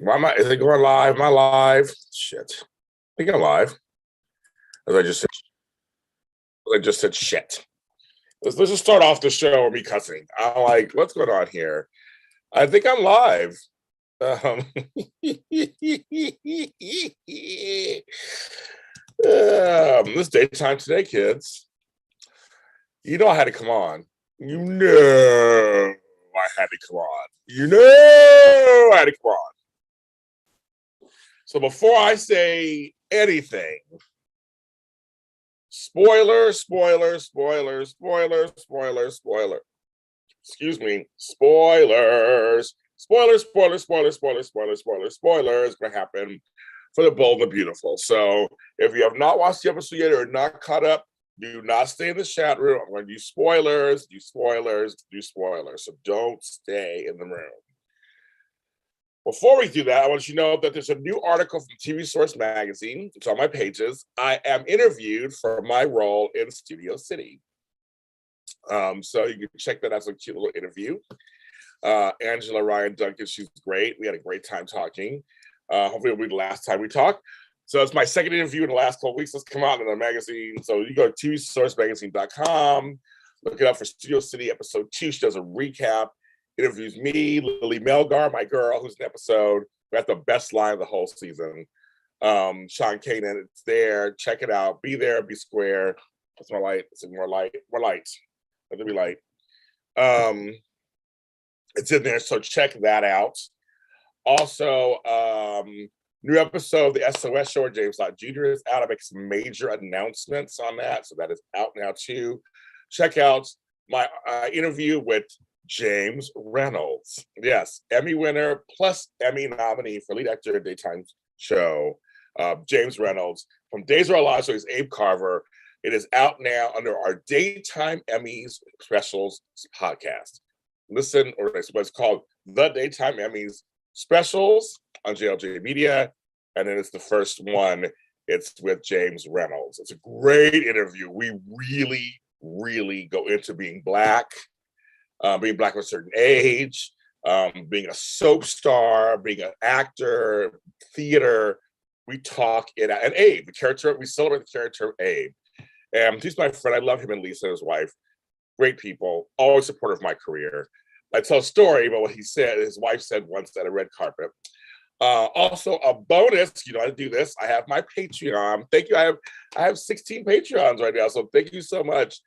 Why am I? Is it going live? Am I live? Shit. I think I'm live. As I just said shit. Let's just start off the show with me cussing. I'm like, what's going on here? I think I'm live. This daytime today, kids. You know I had to come on. You know I had to come on. You know I had to come on. So before I say anything, spoiler. Excuse me. Spoilers. Spoilers gonna happen for the Bold and the Beautiful. So if you have not watched the episode yet or not caught up, do not stay in the chat room. I'm going to do spoilers. So don't stay in the room. Before we do that, I want you to know that there's a new article from TV Source Magazine. It's on my pages. I am interviewed for my role in Studio City. So you can check that out. It's a cute little interview. Angela Ryan Duncan, she's great. We had a great time talking. Hopefully it'll be the last time we talk. So it's my second interview in the last couple of weeks. It's come out in the magazine. So you go to tvsourcemagazine.com, look it up for Studio City episode 2. She does a recap, interviews me, Lily Melgar, my girl, who's in the episode. We got the best line of the whole season. Sean Kanan, it's there. Check it out. Be there, be square. That's my light. It's more light. Let there be light. It's in there, so check that out. Also, new episode of the SOS Show where James Lott Jr. is out. I make some major announcements on that, so that is out now too. Check out my interview with James Reynolds. Yes, Emmy winner plus Emmy nominee for lead actor in daytime show. James Reynolds from Days of Our Lives. So he's Abe Carver. It is out now under our Daytime Emmys Specials podcast. Listen, or it's called the Daytime Emmys Specials on JLJ Media, and then it's the first one. It's with James Reynolds. It's a great interview. We really go into being black of a certain age, being a soap star, being an actor, theater. We talk it out. And Abe, the character, we celebrate the character of Abe. And he's my friend. I love him and Lisa, his wife. Great people, always supportive of my career. I tell a story about what he said, his wife said once at a red carpet. Also, a bonus, I do this. I have my Patreon. Thank you. I have 16 Patreons right now, so thank you so much.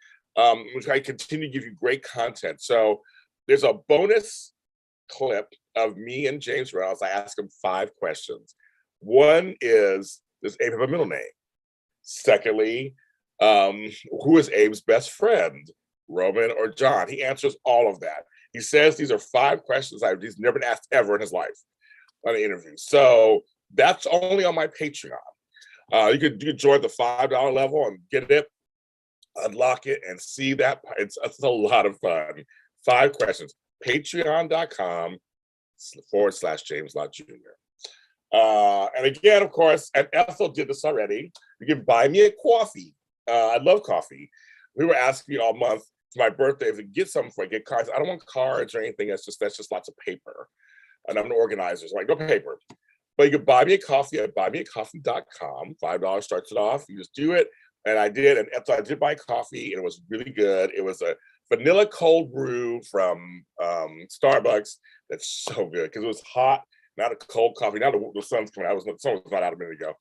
Which I continue to give you great content. So there's a bonus clip of me and James Reynolds. I ask him 5 questions. One is, does Abe have a middle name? Secondly, who is Abe's best friend, Roman or John? He answers all of that. He says these are 5 questions he's never been asked ever in his life on an interview. So that's only on my Patreon. You could join the $5 level and get it, unlock it, and see that. It's a lot of fun. 5 questions. Patreon.com/James Lott Jr. And again, of course, and Ethel did this already. You can buy me a coffee. I love coffee. We were asking me all month for my birthday if we get something for I get cards. I don't want cards or anything. That's just lots of paper. And I'm an organizer, so no paper. But you can buy me a coffee at buymeacoffee.com. $5 starts it off. You just do it. And I did. And so I did buy coffee, and it was really good. It was a vanilla cold brew from Starbucks. That's so good because it was hot. Not a cold coffee. Now the sun's coming out. The sun was not out a minute ago.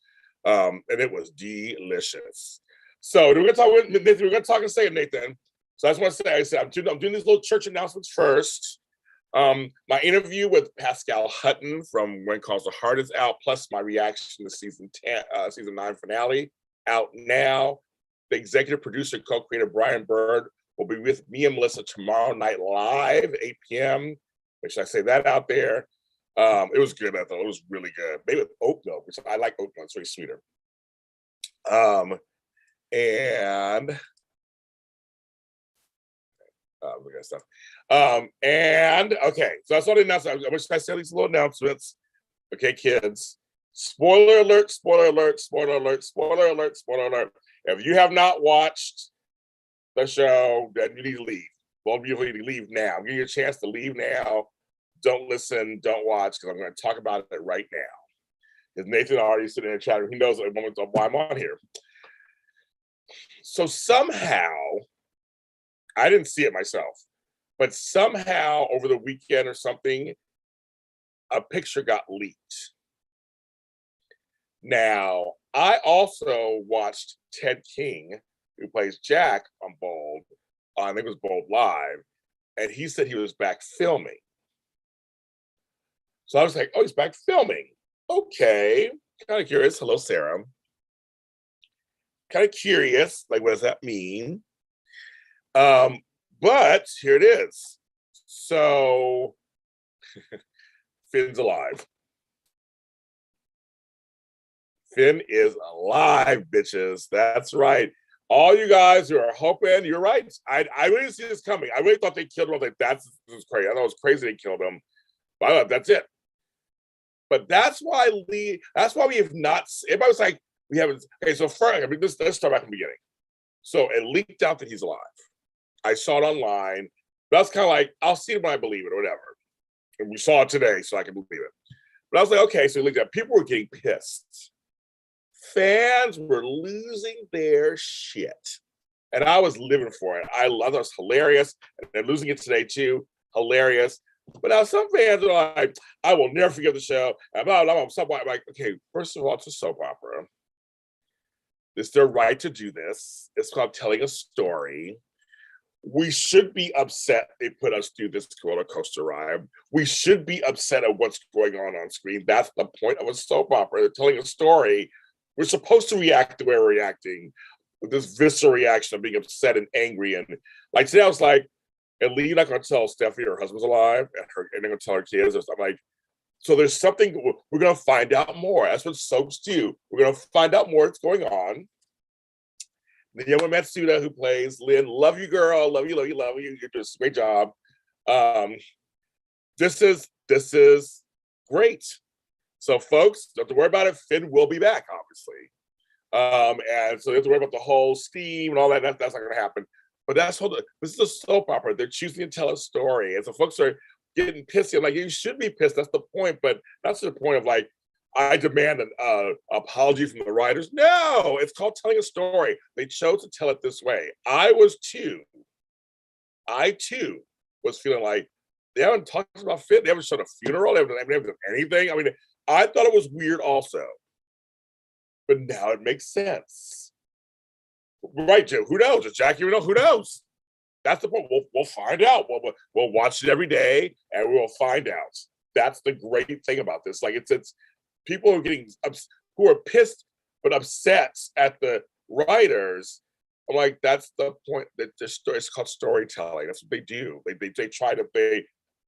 And it was delicious. So we're going to talk with Nathan. We're going to talk and say it, Nathan. So I just want to say, I'm doing these little church announcements first. My interview with Pascal Hutton from When Calls the Heart is out, plus my reaction to season 9 finale out now. The executive producer, co-creator Brian Bird will be with me and Melissa tomorrow night live, 8 p.m. Make sure I say that out there. It was good. I thought it was really good. Maybe with oat milk, which I like oat milk. It's very sweeter. And look at stuff. And okay, so that's all the announcements. I wish I said these little announcements. Okay, kids. Spoiler alert, spoiler alert, spoiler alert, spoiler alert, spoiler alert. If you have not watched the show, then you need to leave. Well, you need to leave now. I'm giving you a chance to leave now. don't listen, don't watch, because I'm going to talk about it right now. Because Nathan already sitting in the chat room. He knows why I'm on here. So somehow, I didn't see it myself, but somehow over the weekend or something, a picture got leaked. Now, I also watched Ted King, who plays Jack on Bold, I think it was Bold Live, and he said he was back filming. So I was like, oh, he's back filming. Okay, kind of curious. Hello, Sarah. Kind of curious, like, what does that mean? But here it is. So Finn's alive. Finn is alive, bitches. That's right. All you guys who are hoping, you're right. I really didn't see this coming. I really thought they killed him. I was like, this is crazy. I thought it was crazy they killed him. But I thought that's it. But that's why we have not, everybody was like, we haven't, okay, so first, let's start back from the beginning. So it leaked out that he's alive. I saw it online. But I was kind of like, I'll see it when I believe it or whatever. And we saw it today, so I can believe it. But I was like, okay, so it leaked out. People were getting pissed. Fans were losing their shit. And I was living for it. I thought it was hilarious. And they're losing it today too. Hilarious. But now some fans are like, I will never forget the show. And blah, blah, blah. I'm like, okay, first of all, it's a soap opera. It's their right to do this. It's called telling a story. We should be upset they put us through this roller coaster ride. We should be upset at what's going on screen. That's the point of a soap opera. They're telling a story. We're supposed to react the way we're reacting, with this visceral reaction of being upset and angry. And like today, I was like, and Lee not going to tell Stephanie her husband's alive, and they're going to tell her kids. I'm like, so there's something, we're going to find out more. That's what soaps do. We're going to find out more what's going on. Naomi Matsuda, who plays Lynn, love you, girl. Love you, love you, love you. You're doing a great job. This is great. So, folks, don't have to worry about it. Finn will be back, obviously. And so you have to worry about the whole steam and all that. That's not going to happen. But this is a soap opera. They're choosing to tell a story. And so folks are getting pissy. I'm like, you should be pissed. That's the point. But that's the point of like, I demand an apology from the writers. No, it's called telling a story. They chose to tell it this way. I too was feeling like they haven't talked about Finn. They haven't shown a funeral. They haven't done anything. I mean, I thought it was weird also. But now it makes sense. Right, Joe? Who knows? Does Jackie even know? Who knows? That's the point. We'll find out. We'll watch it every day, and we'll find out. That's the great thing about this. Like it's people are getting who are pissed but upset at the writers. I'm like, that's the point. That it's called storytelling. That's what they do. They try to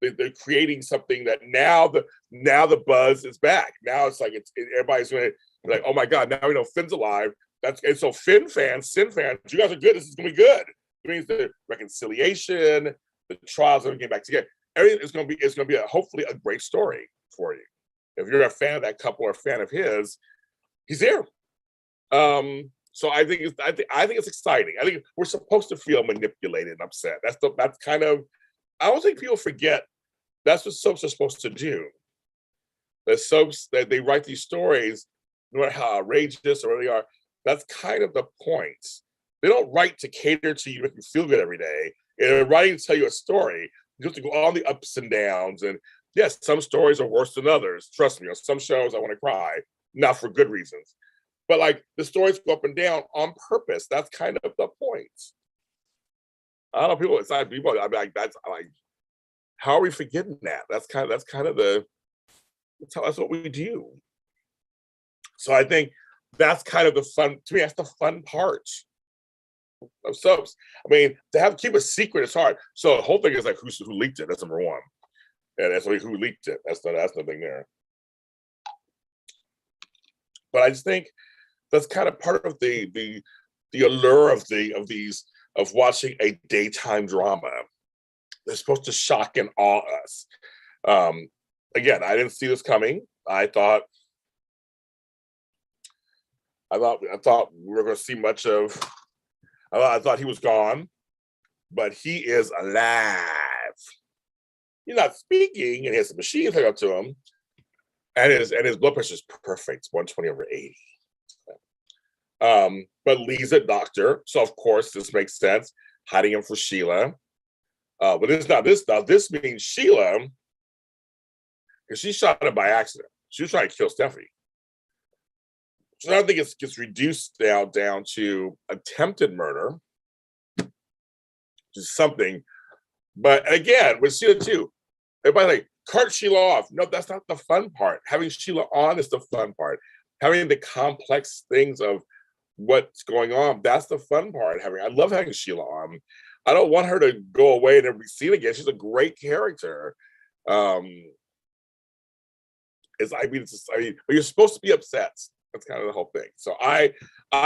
they're creating something that now the buzz is back. Now it's like everybody's going to be like, oh my god, now we know Finn's alive. And so Sin fans, you guys are good. This is gonna be good. It means the reconciliation, the trials, everything back together. Everything is gonna be hopefully a great story for you. If you're a fan of that couple or a fan of his, he's here. So I think it's exciting. I think we're supposed to feel manipulated and upset. That's kind of, I don't think people forget that's what soaps are supposed to do. The soaps that they write these stories, no matter how outrageous or whatever they are, that's kind of the point. They don't write to cater to you, make you feel good every day. They're writing to tell you a story. You have to go on the ups and downs. And yes, some stories are worse than others. Trust me, on some shows I want to cry, not for good reasons. But like the stories go up and down on purpose. That's kind of the point. I don't know, people, it's not people. I'm like, that's like, how are we forgetting that? That's kind of that's what we do. So I think that's kind of the fun, to me, that's the fun part of soaps. I mean, to keep a secret is hard. So the whole thing is like, who leaked it? That's number one. And that's like, who leaked it? That's the thing there. But I just think that's kind of part of the allure of watching a daytime drama. They're supposed to shock and awe us. Again, I didn't see this coming. I thought we were going to see much of. I thought he was gone, but he is alive. he's not speaking, and he has a machine hooked up to him, and his blood pressure is perfect, 120/80. But Lee's a doctor, so of course this makes sense, hiding him for Sheila. But it's not this. Now this means Sheila, because she shot him by accident. She was trying to kill Steffy. So I don't think it gets reduced down to attempted murder, which is something. But again, with Sheila too, everybody like cut Sheila off. No, that's not the fun part. Having Sheila on is the fun part. Having the complex things of what's going on, that's the fun part. I love having Sheila on. I don't want her to go away and never be seen again. She's a great character. But you're supposed to be upset. That's kind of the whole thing. So I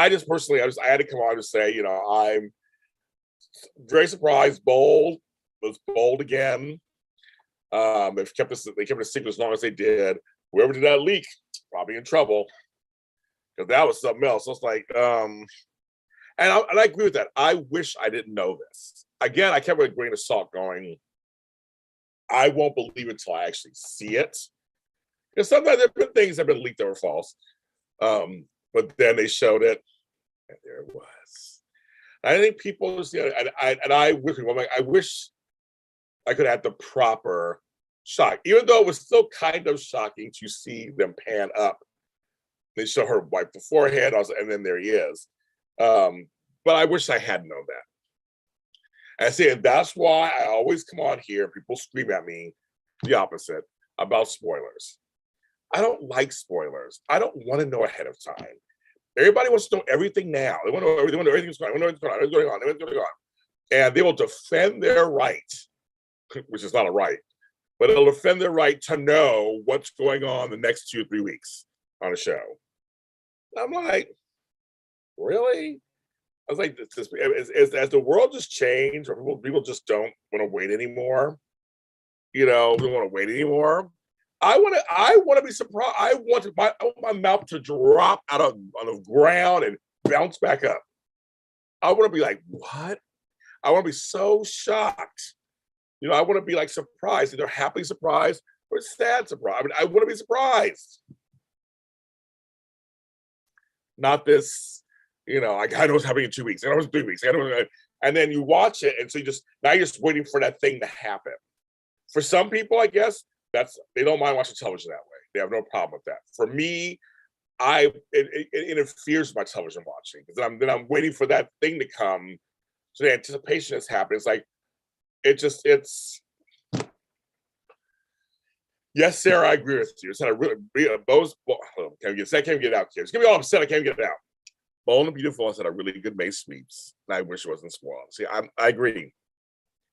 just personally, I had to come on to say, I'm very surprised. Bold was bold again. They kept it a secret as long as they did. Whoever did that leak, probably in trouble, because that was something else. So it's like, and I agree with that. I wish I didn't know this. Again, I kept with a grain of salt going, I won't believe it until I actually see it. Because sometimes there have been things that have been leaked that were false. But then they showed it, and there it was. I think people just, I wish I could have the proper shock, even though it was still kind of shocking to see them pan up. They show her wipe the forehead, and then there he is. But I wish I had known that. And I say, and that's why I always come on here and people scream at me the opposite about spoilers. I don't like spoilers. I don't want to know ahead of time. Everybody wants to know everything now. They want to know everything. They want to know everything's going on. What's going on. And they will defend their right, which is not a right, but they'll defend their right to know what's going on the next 2 or 3 weeks on a show. I'm like, really? I was like, as the world just changed, or people just don't want to wait anymore. They don't want to wait anymore. I want to be surprised. I want my mouth to drop on the ground and bounce back up. I want to be like, what? I want to be so shocked. I want to be like surprised, either happily surprised or sad surprised. I mean, I want to be surprised. Not this, I know what's happening in 2 weeks. I know it's 3 weeks. And then you watch it, and so you're just waiting for that thing to happen. For some people, I guess, they don't mind watching television that way. They have no problem with that. For me, it interferes with my television watching, because then I'm waiting for that thing to come. So the anticipation is happening. It's like it's. Yes, Sarah, I agree with you. It's not a really can't get it out, kids. Give me all upset. I can't get it out. Bold and Beautiful has had a really good May sweeps, and I wish it wasn't spoiled. See, I agree.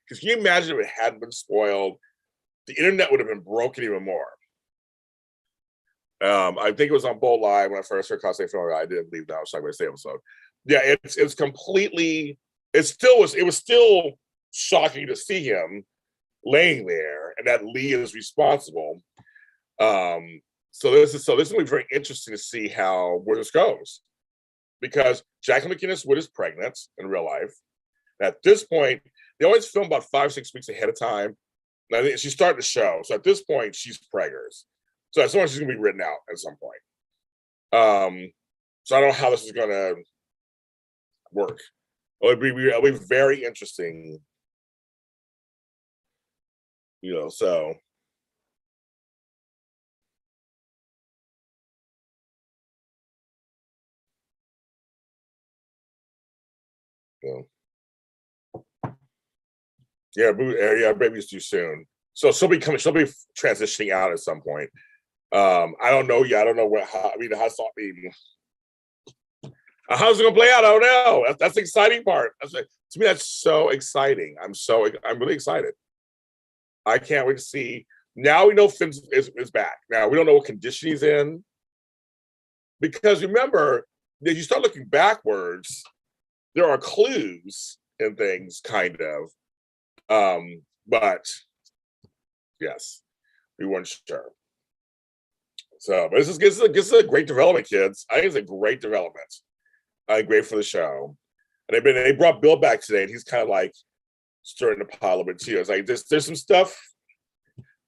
Because can you imagine if it hadn't been spoiled? The internet would have been broken even more. I think it was on Bold Live when I first heard Cosplay Film. I didn't leave now, so I'm going to say episode. Yeah, it's completely. It was still shocking to see him laying there, and that Lee is responsible. So this is going to be very interesting to see where this goes, because Jacqueline MacInnes Wood is pregnant in real life. At this point, they always film about 5-6 weeks ahead of time. I think she's starting to show. So at this point, she's preggers. So at some point, she's going to be written out at some point. So I don't know how this is going to work. It'll be very interesting. So. Yeah, baby's too soon. So she'll be transitioning out at some point. I don't know. Yeah, I don't know how's it gonna play out? I don't know. That's the exciting part. To me, that's so exciting. I'm really excited. I can't wait to see. Now we know Finn is back. Now we don't know what condition he's in, because remember, if you start looking backwards, there are clues and things, kind of. But yes, we weren't sure. So, but this is a great development, kids. I think it's a great development. Great for the show. And they brought Bill back today, and he's kind of like stirring the pot a little bit too. It's like there's some stuff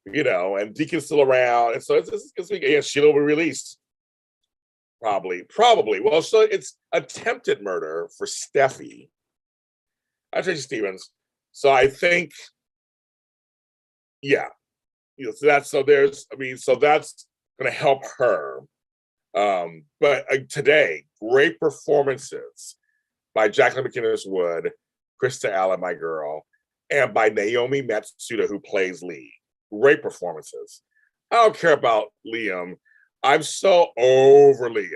and Deacon's still around, and so yeah, Sheila will be released. Probably. Well, so it's attempted murder for Steffi. Tracy Stevens. So I think, yeah, so that's going to help her. But today, great performances by Jacqueline McInnes Wood, Krista Allen, my girl, and by Naomi Matsuda, who plays Lee. Great performances. I don't care about Liam. I'm so over Liam.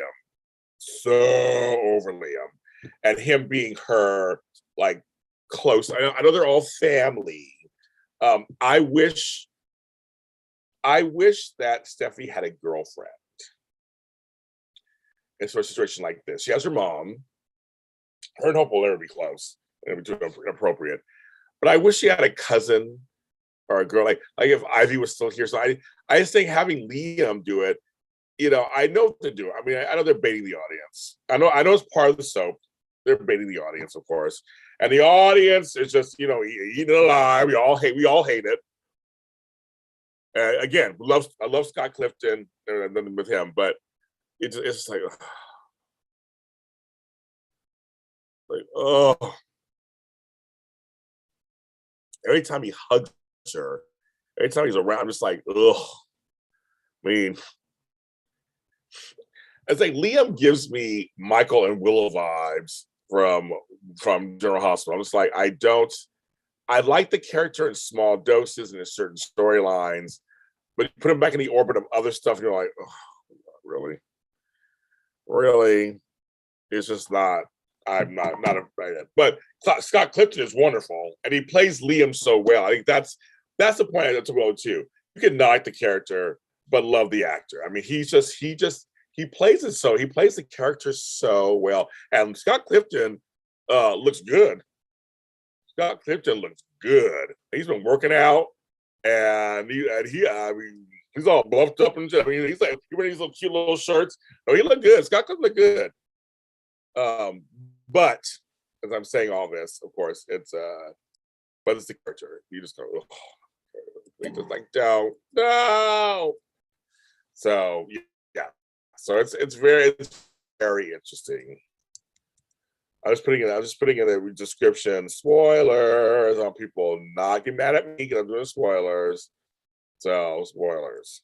And him being her, like, close. I know they're all family. I wish that Steffi had a girlfriend in sort of situation like this. She has her mom. Her and Hope will never be close. It would be too inappropriate. But I wish she had a cousin or a girl, like if Ivy was still here. So I just think having Liam do it, I know what to do. I mean, I know they're baiting the audience. I know it's part of the soap. They're baiting the audience, of course. And the audience is just, eating alive. We all hate it. Again, I love Scott Clifton and with him, but it's just like oh. Every time he hugs her, every time he's around, I'm just like, ugh. I mean, it's like Liam gives me Michael and Willow vibes from General Hospital. I'm just like, I like the character in small doses and in certain storylines, but you put him back in the orbit of other stuff, and you're like, oh, really? It's just not. I'm not a fan. But Scott Clifton is wonderful, and he plays Liam so well. I think that's the point I have to go to. You can not like the character, but love the actor. I mean, he plays the character so well. And Scott Clifton looks good. Scott Clifton looks good. He's been working out, and he's all bluffed up and I mean, he's like wearing these little cute little shirts. Oh, he looked good. Scott Clifton looked good. But as I'm saying all this, of course, but it's the character. You just go, oh, just like no. So yeah, so it's very interesting. I was just putting in the description spoilers. I want people not get mad at me because I'm doing spoilers. So spoilers.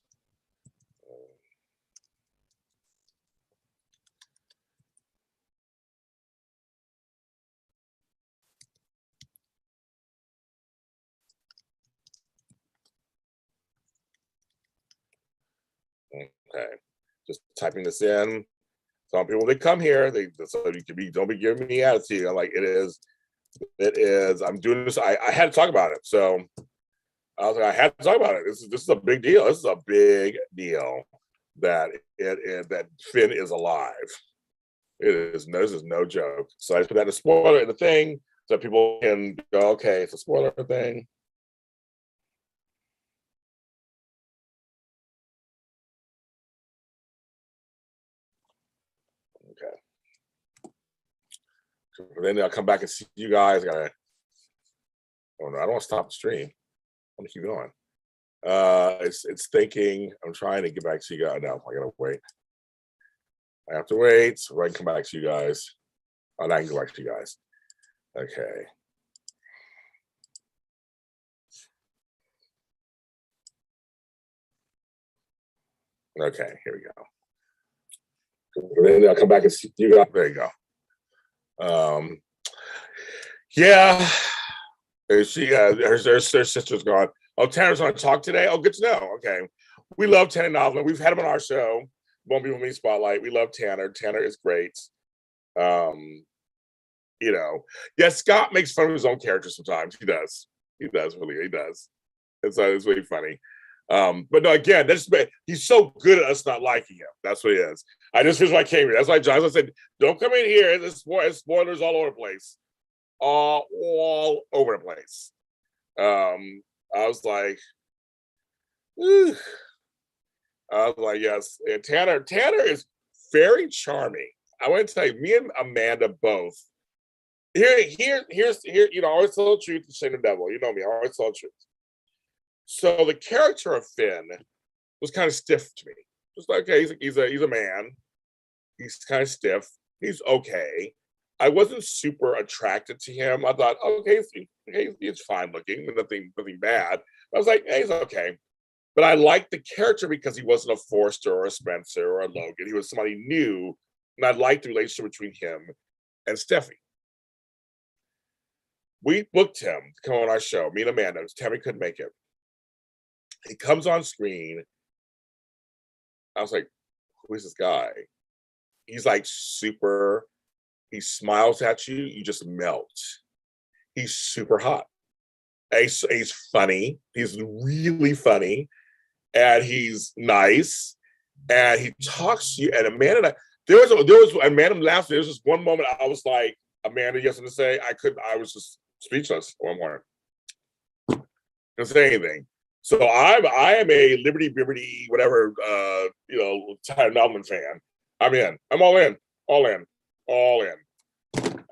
Okay, just typing this in. Some people, they come here, so you can don't be giving me attitude. I'm like, it is. I'm doing this. I had to talk about it. So I was like, I had to talk about it. This is a big deal. This is a big deal that that Finn is alive. This is no joke. So I just put that in a spoiler in the thing so people can go, okay, it's a spoiler thing. Then I'll come back and see you guys. Oh no, I don't want to stop the stream. I want to keep going. It's thinking. I'm trying to get back to you guys. No, I gotta wait. I have to wait so I can come back to you guys. Oh, I can go back to you guys. Okay. Okay, here we go. Then I'll come back and see you guys. There you go. Yeah, her sister's gone. Oh, Tanner's on talk today. Oh, good to know. Okay, we love Tanner Novlin. We've had him on our show. Won't Be With Me Spotlight. We love Tanner. Tanner is great. Yeah, Scott makes fun of his own character sometimes. He does. He does. It's really funny. But no, again, he's so good at us not liking him. That's what he is. I just wish I came here. That's why John said, don't come in here. There's spoilers all over the place. All over the place. I was like, yes. And Tanner is very charming. I want to tell you, me and Amanda both. Here's always tell the truth to shame the devil. You know me, I always tell the truth. So the character of Finn was kind of stiff to me. Just like, okay, he's a man. He's kind of stiff. He's okay. I wasn't super attracted to him. I thought, okay, he's fine looking, nothing bad. I was like, hey, he's okay. But I liked the character because he wasn't a Forrester or a Spencer or a Logan. He was somebody new, and I liked the relationship between him and Steffi. We booked him to come on our show, me and Amanda. Tammy couldn't make it. He comes on screen. I was like, who is this guy? He's like super, he smiles at you, you just melt. He's super hot. He's funny. He's really funny. And he's nice. And he talks to you. And Amanda and I, there was Amanda laughed. There was just one moment I was like, Amanda, you have something to say? I was just speechless one morning. Didn't say anything. So I am a Liberty, whatever, Ty Melvin fan. I'm in. I'm all in. I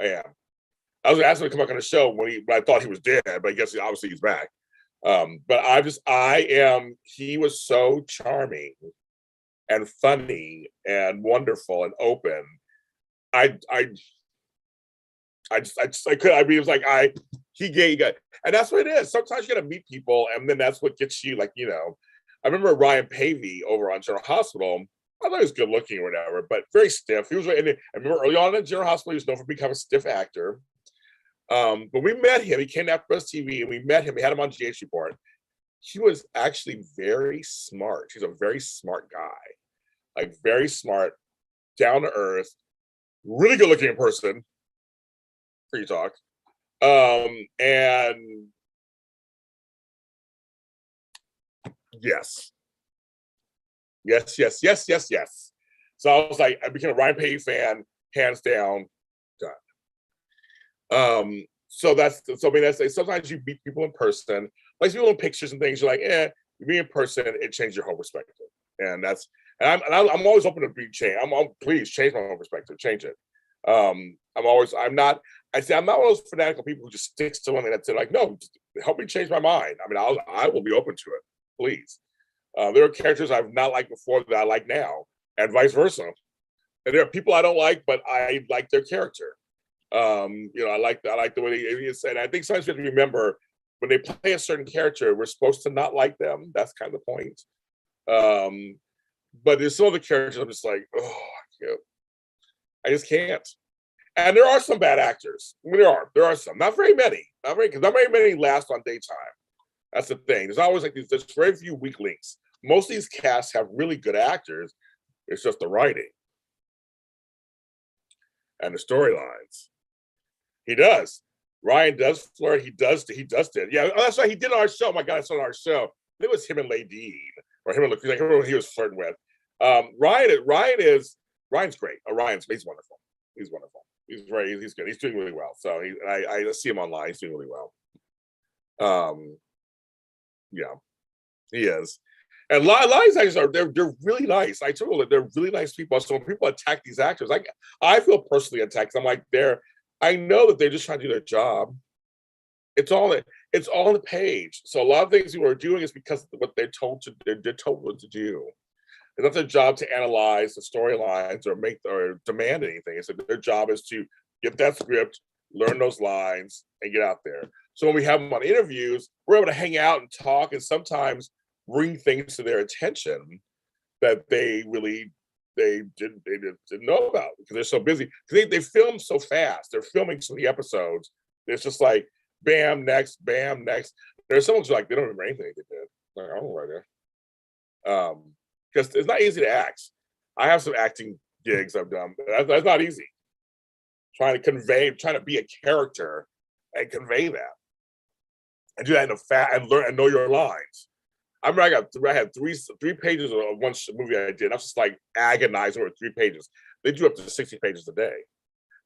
am. I was asking him to come back on the show when I thought he was dead, but I guess obviously he's back. But he was so charming and funny and wonderful and open. I could. I mean, it was like and that's what it is. Sometimes you got to meet people, and then that's what gets you. Like, I remember Ryan Pavey over on General Hospital. I thought he was good looking or whatever, but very stiff. He was. And I remember early on in General Hospital, he was known for becoming a stiff actor. But we met him. He came after us TV, and we met him. We had him on GH Report. He was actually very smart. He's a very smart guy, like very smart, down to earth, really good looking in person. Free talk. And yes. So I was like, I became a Ryan Pavey fan, hands down, done. So sometimes you meet people in person, like people in pictures and things. You're like, you meet in person, it changes your whole perspective, and I'm always open to be changed. Please change my whole perspective, change it. I'm not one of those fanatical people who just sticks to one thing that's like, no, help me change my mind. I mean, I will be open to it, please. There are characters I've not liked before that I like now, and vice versa. And there are people I don't like, but I like their character. I like the way they said. I think sometimes we have to remember when they play a certain character, we're supposed to not like them. That's kind of the point. But there's some of the characters I'm just like, I just can't. And there are some bad actors. I mean, there are some, not very many, because not very many last on daytime. That's the thing. There's always like there's very few weak links. Most of these casts have really good actors. It's just the writing and the storylines. He does. Ryan does flirt. He does it. Yeah, that's right. He did on our show. Oh my God, I saw it on our show. It was him and Ladine, or him and who he was flirting with. Ryan's great. He's wonderful. He's wonderful. He's good. He's doing really well. So I see him online. He's doing really well. Yeah, he is. And a lot of these actors they're really nice. I told you they're really nice people. So when people attack these actors, I feel personally attacked. I'm like, I know that they're just trying to do their job. It's all on the page. So a lot of things people are doing is because of what they're told what to do. It's not their job to analyze the storylines or demand anything. It's their job is to get that script, learn those lines, and get out there. So when we have them on interviews, we're able to hang out and talk, and sometimes bring things to their attention that they didn't know about because they're so busy. Because they film so fast. They're filming so many episodes. It's just like bam, next. There's someone who's like, they don't remember anything they did. Like, I don't know right there. Because it's not easy to act. I have some acting gigs I've done. That's not easy. Trying to be a character and convey that. And do that and learn and know your lines. I remember I had three pages of one movie I did. I was just like agonizing over 3 pages. They do up to 60 pages a day.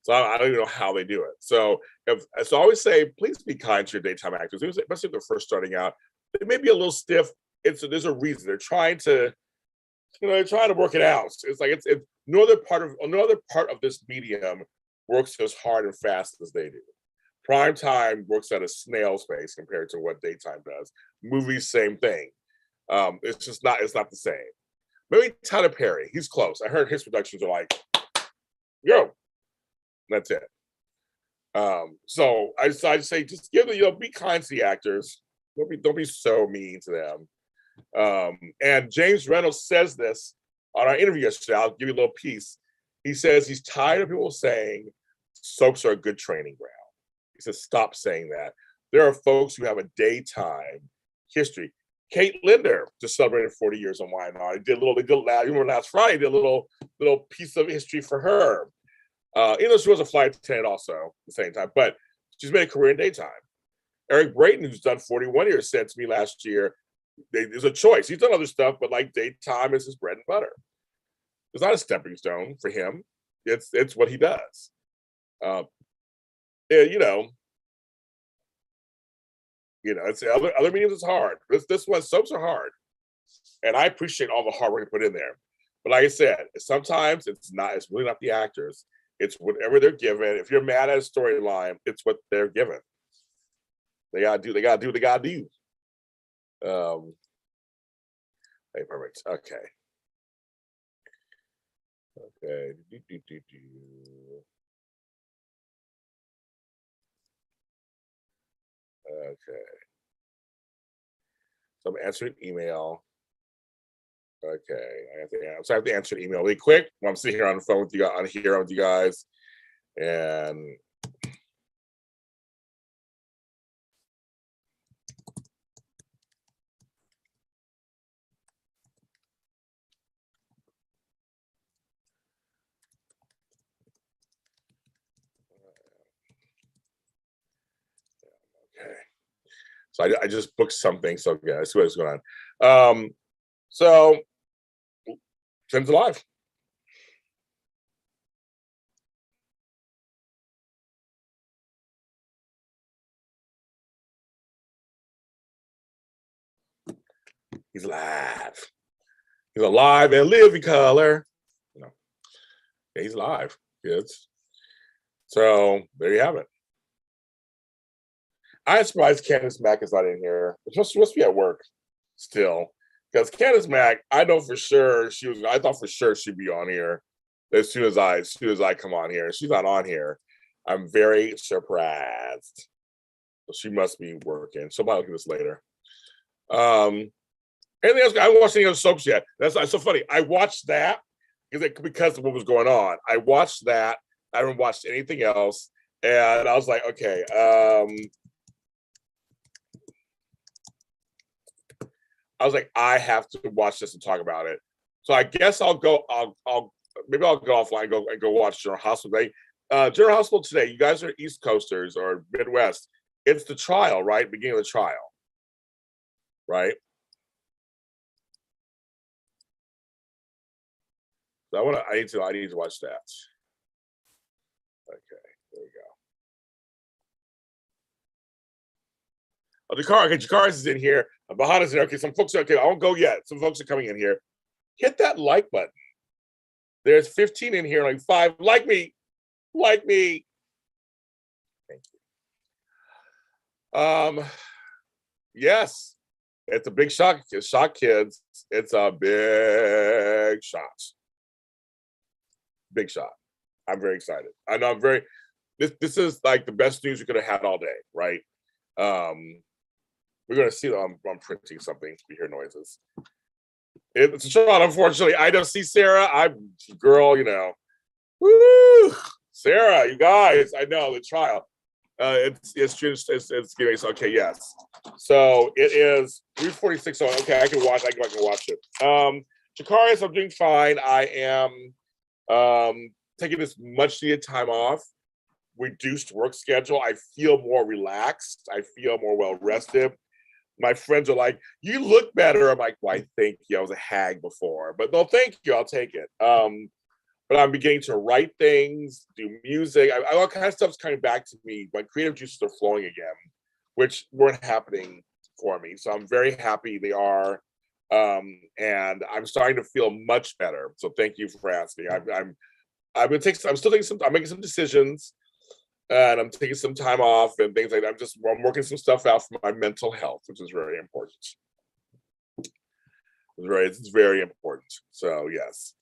So I don't even know how they do it. So I always say, please be kind to your daytime actors, especially if they're first starting out. They may be a little stiff. There's a reason. They're trying to work it out. It's like it's no other part of this medium works as hard and fast as they do. Prime time works at a snail's pace compared to what daytime does. Movies, same thing. It's just not. It's not the same. Maybe Tyler Perry. He's close. I heard his productions are like, yo, that's it. So I'd say just give them, be kind to the actors. Don't be so mean to them. And James Reynolds says this on our interview yesterday. I'll give you a little piece. He says he's tired of people saying soaps are a good training ground. He says, stop saying that. There are folks who have a daytime history. Kate Linder just celebrated 40 years on Why Not. They remember last Friday, did a little piece of history for her. Even though she was a flight attendant also at the same time, but she's made a career in daytime. Eric Brayton, who's done 41 years, said to me last year, there's a choice. He's done other stuff, but like daytime is his bread and butter. It's not a stepping stone for him. It's what he does. Yeah, it's other mediums is hard. This one, soaps are hard, and I appreciate all the hard work they put in there. But like I said, sometimes it's really not the actors. It's whatever they're given. If you're mad at a storyline, it's what they're given. They gotta do. Hey, perfect. Okay. Okay. Okay. So I'm answering email. Okay. I have to answer an email really quick while I'm sitting here on the phone with you guys. And okay. So I just booked something. So yeah, I see what's going on. So Tim's alive. He's alive. He's alive and living color. Yeah, he's alive, kids. So there you have it. I'm surprised Candace Mack is not in here. She must be at work still. Because Candace Mack, I know for sure I thought for sure she'd be on here as soon as I come on here. She's not on here. I'm very surprised. So she must be working. So I'll look at this later. Anything else? I haven't watched any other soaps yet. That's so funny. I watched that because of what was going on. I watched that. I haven't watched anything else. And I was like, okay, I was like, I have to watch this and talk about it. So I guess I'll go offline and go watch General Hospital. General Hospital today, you guys are East Coasters or Midwest. It's the trial, right? Beginning of the trial, right? So I need to watch that. Okay, there we go. Oh, Jakari's is in here. Bahana's in here. Okay, some folks are okay. I won't go yet. Some folks are coming in here. Hit that like button. There's 15 in here, like 5. Like me. Like me. Thank you. Yes. It's a big shock. Shock, kids. It's a big shot. Big shot. I'm very excited. I know this is like the best news we could have had all day, right? We're gonna see. I'm printing something. We hear noises. It's a shot, unfortunately. I don't see Sarah. Girl, woo, Sarah, you guys. I know the trial. It's giving us okay. Yes. So it is 3:46. So okay, I can watch it. Jakarius, I'm doing fine. I am taking this much needed time off. Reduced work schedule. I feel more relaxed. I feel more well rested. My friends are like, "You look better." I'm like, "Why? Thank you. I was a hag before, but no, thank you. I'll take it." But I'm beginning to write things, do music. All kind of stuff's coming back to me. My creative juices are flowing again, which weren't happening for me. So I'm very happy they are, and I'm starting to feel much better. So thank you for asking. I'm still taking some. I'm making some decisions. and I'm taking some time off and things like that. I'm working some stuff out for my mental health, which is very important. It's very important. So yes.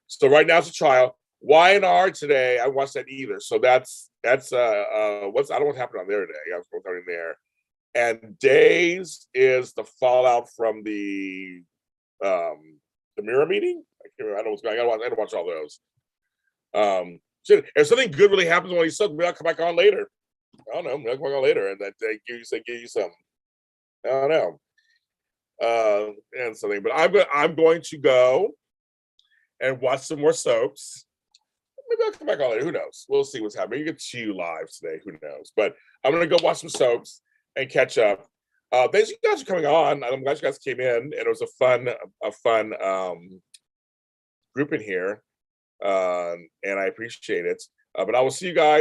So right now it's a trial. Y&R today, I watched that either. So that's what's I don't know what happened on there today. I was going there. And Days is the fallout from the mirror meeting. I can't remember. I don't know what's going on. I gotta watch all those. Shit, if something good really happens when he's maybe I'll come back on later. I don't know. Maybe I'll come back on later and that they give you something. I don't know. And something, but I'm going to go and watch some more soaps. Maybe I'll come back on later. Who knows? We'll see what's happening. You get Chew live today. Who knows? But I'm gonna go watch some soaps and catch up. Thanks you guys for coming on. I'm glad you guys came in, and it was a fun group in here, and I appreciate it. But I will see you guys.